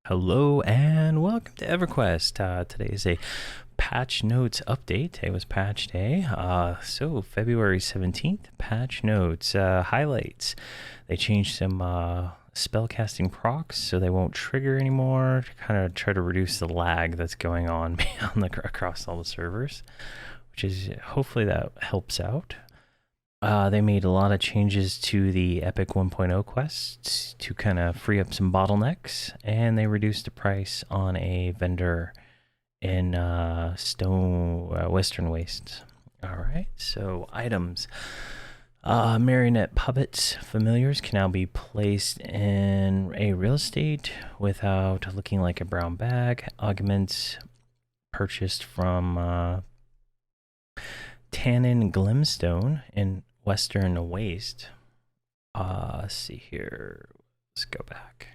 Hello and welcome to Everquest. Today is a patch notes update. Today was patch day. So February 17th, patch notes, highlights. They changed some spellcasting procs so they won't trigger anymore to kind of try to reduce the lag that's going on across all the servers, which is hopefully that helps out. They made a lot of changes to the Epic 1.0 quests to kind of free up some bottlenecks, and they reduced the price on a vendor in Western Wastes. All right, so items. Marionette puppets familiars can now be placed in a real estate without looking like a brown bag. Augments purchased from Tannin Glimstone in Western Waste. Let's see here. Let's go back.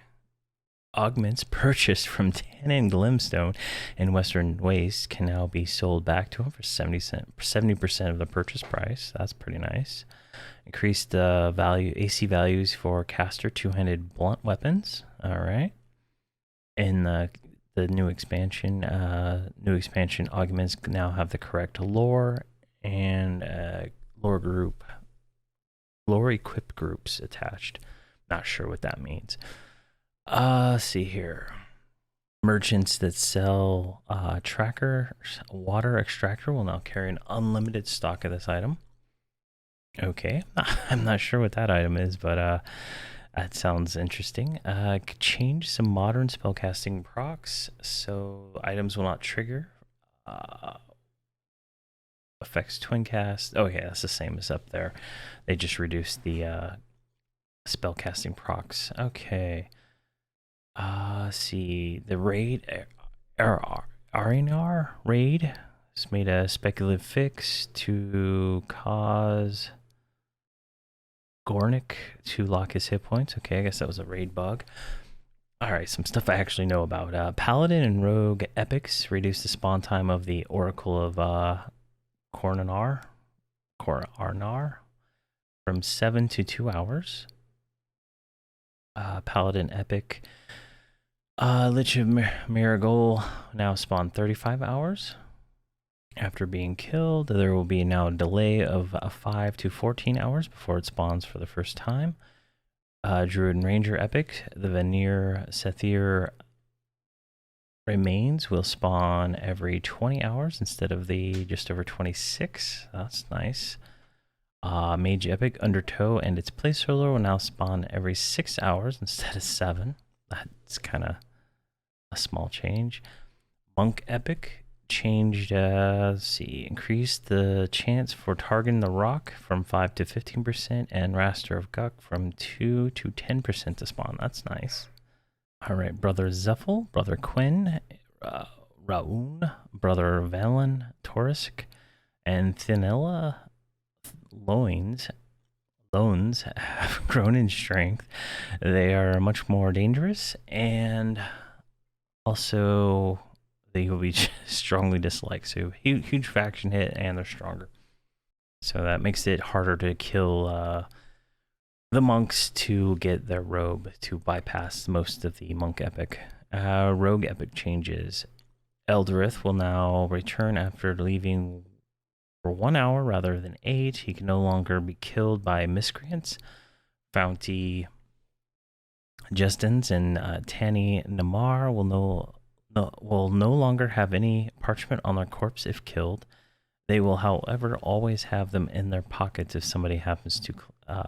Augments purchased from Tannin Glimstone in Western Waste can now be sold back to him for 70% of the purchase price. That's pretty nice. Increased the AC values for caster two-handed blunt weapons. All right. In the new expansion, augments now have the correct lore and lore equip groups attached. Not sure what that means. See here. Merchants that sell tracker water extractor will now carry an unlimited stock of this item. Okay, I'm not sure what that item is, but that sounds interesting. Change some modern spellcasting procs so items will not trigger. Affects twin cast. Oh yeah, that's the same as up there. They just reduced the spellcasting procs. Okay. See the raid RNR raid has made a speculative fix to cause Gornick to lock his hit points. Okay, I guess that was a raid bug. All right, some stuff I actually know about. Paladin and Rogue epics reduce the spawn time of the Oracle of Kornar from 7 to 2 hours. Paladin epic Lich of Marigol now spawn 35 hours after being killed. There will be now a delay of 5 to 14 hours before it spawns for the first time. Druid and Ranger epic, the Veneer Sethir remains will spawn every 20 hours instead of the just over 26. That's nice. Mage epic Undertow and its placeholder will now spawn every 6 hours instead of 7. That's kind of a small change. Monk epic changed, increased the chance for targeting the rock from 5 to 15%, and Raster of Guk from 2 to 10% to spawn. That's nice. All right, Brother Zephyl, Brother Quinn, Raoun, Brother Valen, Torisk, and Thinella loans have grown in strength. They are much more dangerous, and also they will be strongly disliked. So huge faction hit, and they're stronger. So that makes it harder to kill the monks to get their robe to bypass most of the monk epic. Rogue epic changes. Elderith will now return after leaving for 1 hour rather than 8. He can no longer be killed by miscreants. Founty Justins and Tanny Namar will no longer have any parchment on their corpse if killed. They will, however, always have them in their pockets if somebody happens to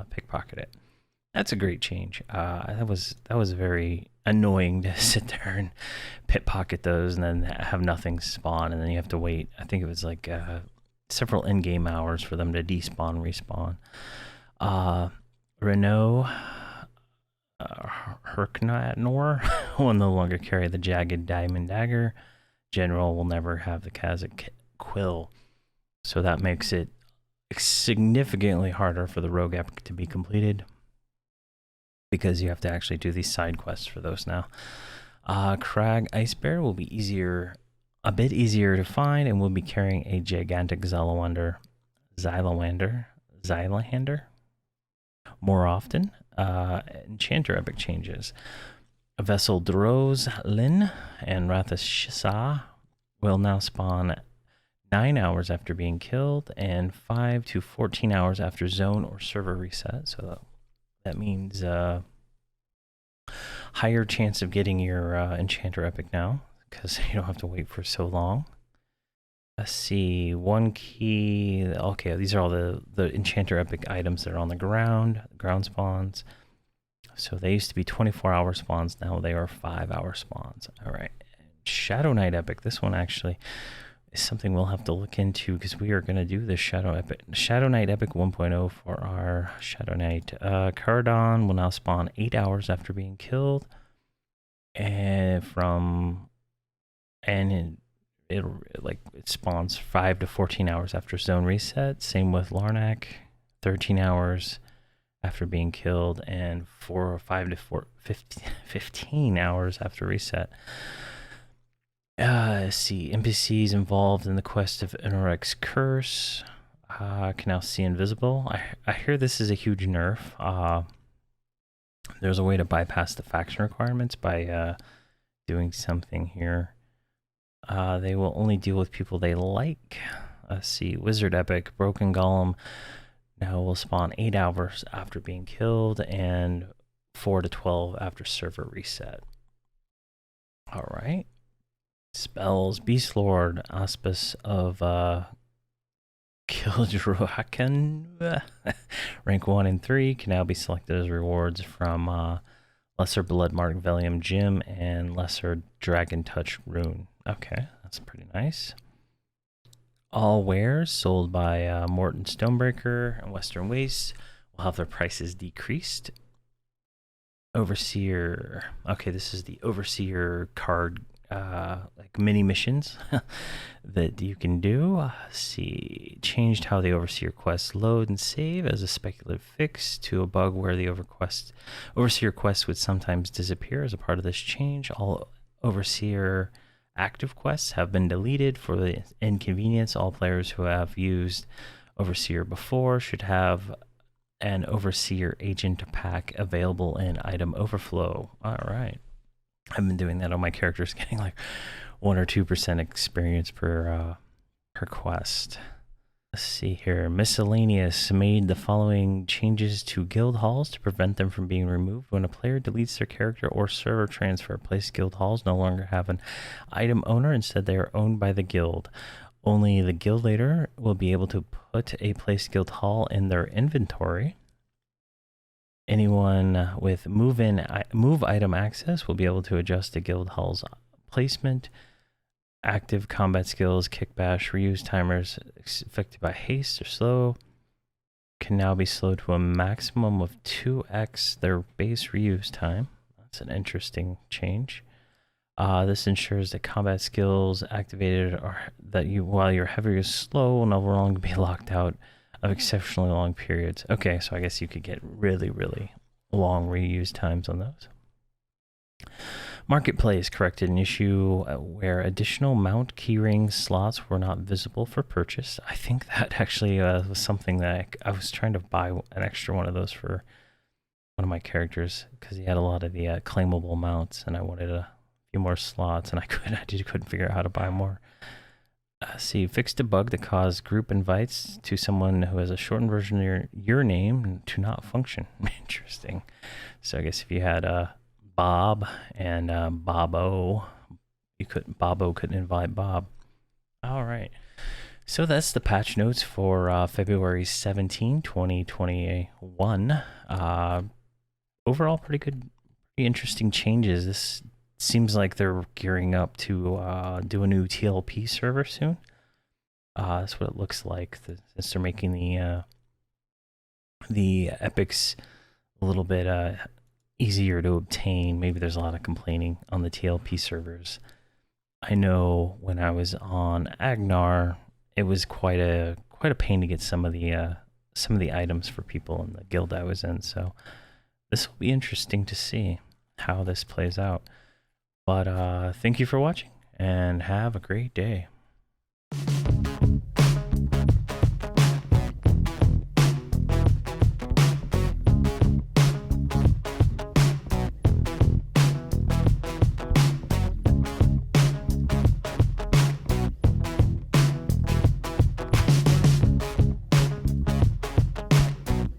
pickpocket it. That's a great change. That was very annoying to sit there and pickpocket those and then have nothing spawn, and then you have to wait. I think it was like several in-game hours for them to despawn, respawn. Renault Herknor will no longer carry the jagged diamond dagger. General will never have the Kazakh quill. So that makes it significantly harder for the rogue epic to be completed, because you have to actually do these side quests for those now. Crag Ice Bear will be a bit easier to find, and will be carrying a gigantic Xylander more often. Enchanter epic changes. Vessel Droslin and Rathas Shisa will now spawn 9 hours after being killed and 5 to 14 hours after zone or server reset. So that means higher chance of getting your Enchanter Epic now, because you don't have to wait for so long. Let's see, one key. Okay, these are all the Enchanter Epic items that are on the ground spawns. So they used to be 24-hour spawns. Now they are 5-hour spawns. All right. Shadow Knight Epic. This one actually is something we'll have to look into, because we are going to do this Shadow Knight Epic 1.0 for our Shadow Knight. Cardon will now spawn 8 hours after being killed. And it spawns 5 to 14 hours after zone reset. Same with Larnak, 13 hours after being killed and 15 hours after reset. Let's see, NPCs involved in the quest of Inorek's Curse can now see invisible. I hear this is a huge nerf. There's a way to bypass the faction requirements by doing something here. They will only deal with people they like. Let's see, Wizard Epic, Broken Golem now will spawn 8 hours after being killed and 4 to 12 after server reset. All right. Spells, Beast Lord, Auspice of Kildruaken, rank 1 and 3, can now be selected as rewards from Lesser Bloodmark Velium Gym and Lesser Dragon Touch Rune. Okay, that's pretty nice. All wares sold by Morton Stonebreaker and Western Waste will have their prices decreased. Overseer. Okay, this is the Overseer card, like mini missions that you can do. Let's see, changed how the Overseer quests load and save as a speculative fix to a bug where the Overseer quests would sometimes disappear. As a part of this change, all Overseer active quests have been deleted for the inconvenience. All players who have used Overseer before should have an Overseer agent pack available in item overflow. All right. I've been doing that on my characters, getting like 1 or 2% experience per quest. Let's see here. Miscellaneous made the following changes to guild halls to prevent them from being removed when a player deletes their character or server transfer. Place guild halls no longer have an item owner. Instead, they are owned by the guild. Only the guild leader will be able to put a place guild hall in their inventory. Anyone with move item access will be able to adjust a guild hall's placement. Active combat skills, kick bash, reuse timers affected by haste or slow can now be slowed to a maximum of 2x their base reuse time. That's an interesting change. This ensures that combat skills activated or while your heavy is slow will no longer be locked out of exceptionally long periods. Okay, so I guess you could get really, really long reuse times on those. Marketplace corrected an issue where additional mount keyring slots were not visible for purchase. I think that actually was something that I was trying to buy an extra one of those for one of my characters because he had a lot of the claimable mounts, and I wanted a few more slots, and I couldn't figure out how to buy more. See, fixed a bug that caused group invites to someone who has a shortened version of your name to not function. Interesting. So I guess if you had Bob and Bobo, Bobo couldn't invite Bob. All right. So that's the patch notes for February 17, 2021. Overall, pretty good, pretty interesting changes. This seems like they're gearing up to do a new TLP server soon. That's what it looks like. Since they're making the epics a little bit easier to obtain. Maybe there's a lot of complaining on the TLP servers. I know when I was on Agnar, it was quite a pain to get some of the items for people in the guild I was in. So this will be interesting to see how this plays out. But thank you for watching and have a great day.